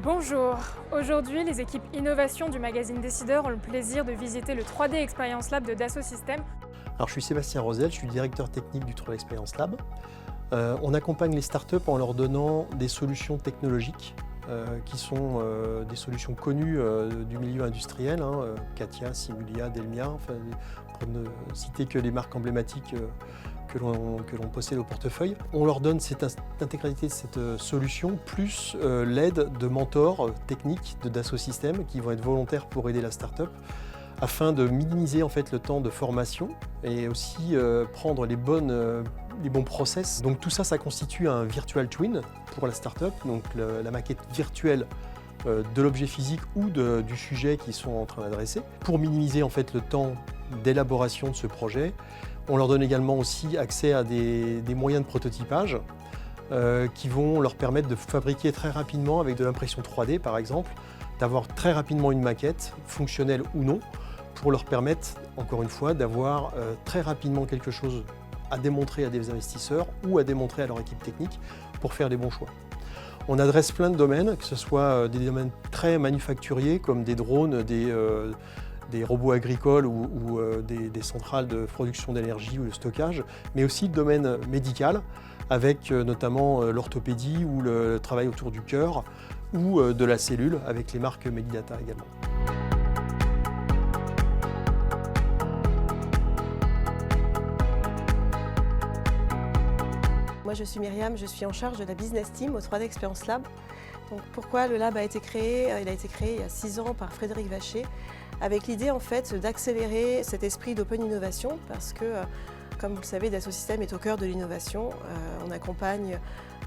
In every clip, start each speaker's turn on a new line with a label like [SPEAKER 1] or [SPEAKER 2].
[SPEAKER 1] Bonjour, aujourd'hui les équipes innovation du magazine Décideur ont le plaisir de visiter le 3D Experience Lab de Dassault Systèmes.
[SPEAKER 2] Alors, je suis Sébastien Rosel, je suis directeur technique du 3D Experience Lab. On accompagne les startups en leur donnant des solutions technologiques qui sont des solutions connues du milieu industriel, Catia, Simulia, Delmia, pour ne citer que les marques emblématiques que l'on possède au portefeuille. On leur donne l'intégralité de cette solution, plus l'aide de mentors techniques de Dassault Systèmes qui vont être volontaires pour aider la startup, afin de minimiser en fait le temps de formation et aussi prendre les bons process. Donc tout ça, ça constitue un virtual twin pour la startup, donc la maquette virtuelle de l'objet physique ou du sujet qu'ils sont en train d'adresser. Pour minimiser en fait le temps d'élaboration de ce projet, on leur donne également aussi accès à des moyens de prototypage qui vont leur permettre de fabriquer très rapidement avec de l'impression 3D par exemple, d'avoir très rapidement une maquette, fonctionnelle ou non, pour leur permettre, encore une fois, d'avoir très rapidement quelque chose à démontrer à des investisseurs ou à démontrer à leur équipe technique pour faire les bons choix. On adresse plein de domaines, que ce soit des domaines très manufacturiers comme des drones, des robots agricoles ou des centrales de production d'énergie ou de stockage, mais aussi le domaine médical avec notamment l'orthopédie ou le travail autour du cœur ou de la cellule avec les marques Medidata également.
[SPEAKER 3] Moi je suis Myriam, je suis en charge de la business team au 3D Experience Lab. Donc, pourquoi le lab a été créé? Il a été créé il y a 6 ans par Frédéric Vacher, avec l'idée en fait d'accélérer cet esprit d'open innovation parce que, comme vous le savez, Dassault Systèmes est au cœur de l'innovation. On accompagne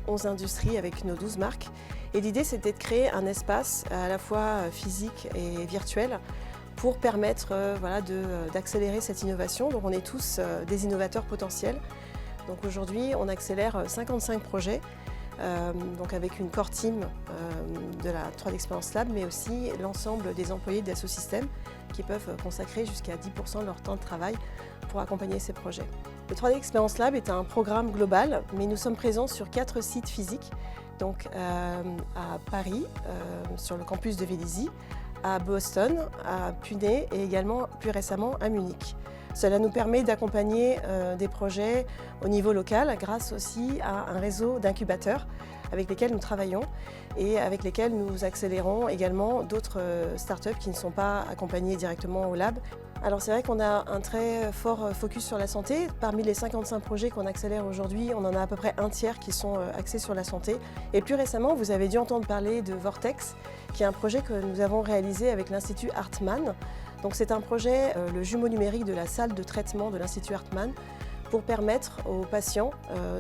[SPEAKER 3] 11 industries avec nos 12 marques. Et l'idée c'était de créer un espace à la fois physique et virtuel pour permettre d'accélérer cette innovation. Donc on est tous des innovateurs potentiels. Donc aujourd'hui, on accélère 55 projets, donc avec une core team de la 3D Experience Lab, mais aussi l'ensemble des employés de Dassault Systèmes qui peuvent consacrer jusqu'à 10% de leur temps de travail pour accompagner ces projets. Le 3D Experience Lab est un programme global, mais nous sommes présents sur 4 sites physiques, donc à Paris, sur le campus de Vélizy, à Boston, à Pune et également plus récemment à Munich. Cela nous permet d'accompagner des projets au niveau local grâce aussi à un réseau d'incubateurs avec lesquels nous travaillons et avec lesquels nous accélérons également d'autres startups qui ne sont pas accompagnées directement au lab. Alors c'est vrai qu'on a un très fort focus sur la santé. Parmi les 55 projets qu'on accélère aujourd'hui, on en a à peu près un tiers qui sont axés sur la santé. Et plus récemment, vous avez dû entendre parler de Vortex, qui est un projet que nous avons réalisé avec l'Institut Hartmann. Donc c'est un projet, le jumeau numérique de la salle de traitement de l'Institut Hartmann, pour permettre aux patients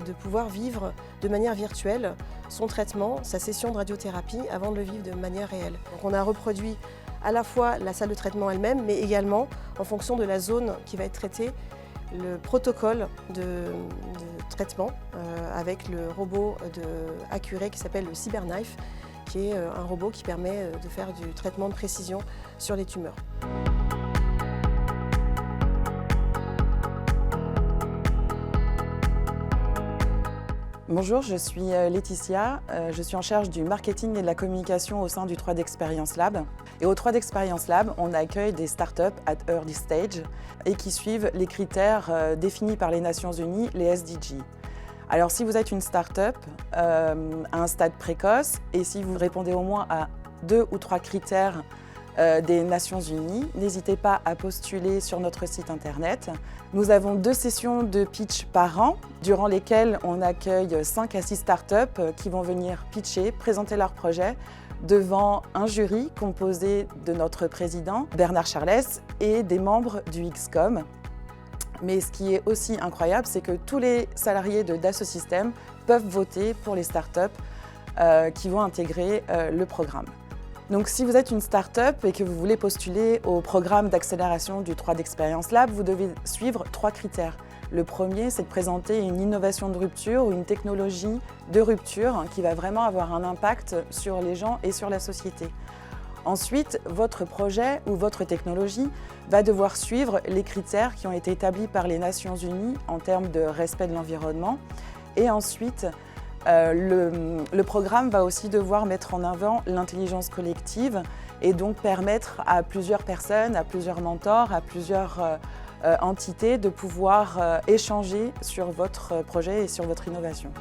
[SPEAKER 3] de pouvoir vivre de manière virtuelle son traitement, sa session de radiothérapie avant de le vivre de manière réelle. Donc on a reproduit à la fois la salle de traitement elle-même, mais également en fonction de la zone qui va être traitée, le protocole de traitement avec le robot Accuray qui s'appelle le CyberKnife, qui est un robot qui permet de faire du traitement de précision sur les tumeurs.
[SPEAKER 4] Bonjour, je suis Laetitia, je suis en charge du marketing et de la communication au sein du 3D Experience Lab. Et au 3D Experience Lab, on accueille des startups at early stage et qui suivent les critères définis par les Nations Unies, les SDG. Alors si vous êtes une start-up à un stade précoce et si vous répondez au moins à 2 ou 3 critères des Nations Unies, n'hésitez pas à postuler sur notre site internet. Nous avons 2 sessions de pitch par an, durant lesquelles on accueille 5 à 6 startups qui vont venir pitcher, présenter leur projet devant un jury composé de notre président Bernard Charles et des membres du XCOM. Mais ce qui est aussi incroyable, c'est que tous les salariés de Dassault Systèmes peuvent voter pour les startups qui vont intégrer le programme. Donc si vous êtes une start-up et que vous voulez postuler au programme d'accélération du 3D Experience Lab, vous devez suivre 3 critères. Le premier, c'est de présenter une innovation de rupture ou une technologie de rupture qui va vraiment avoir un impact sur les gens et sur la société. Ensuite, votre projet ou votre technologie va devoir suivre les critères qui ont été établis par les Nations Unies en termes de respect de l'environnement. Et ensuite, Le programme va aussi devoir mettre en avant l'intelligence collective et donc permettre à plusieurs personnes, à plusieurs mentors, à plusieurs entités de pouvoir échanger sur votre projet et sur votre innovation.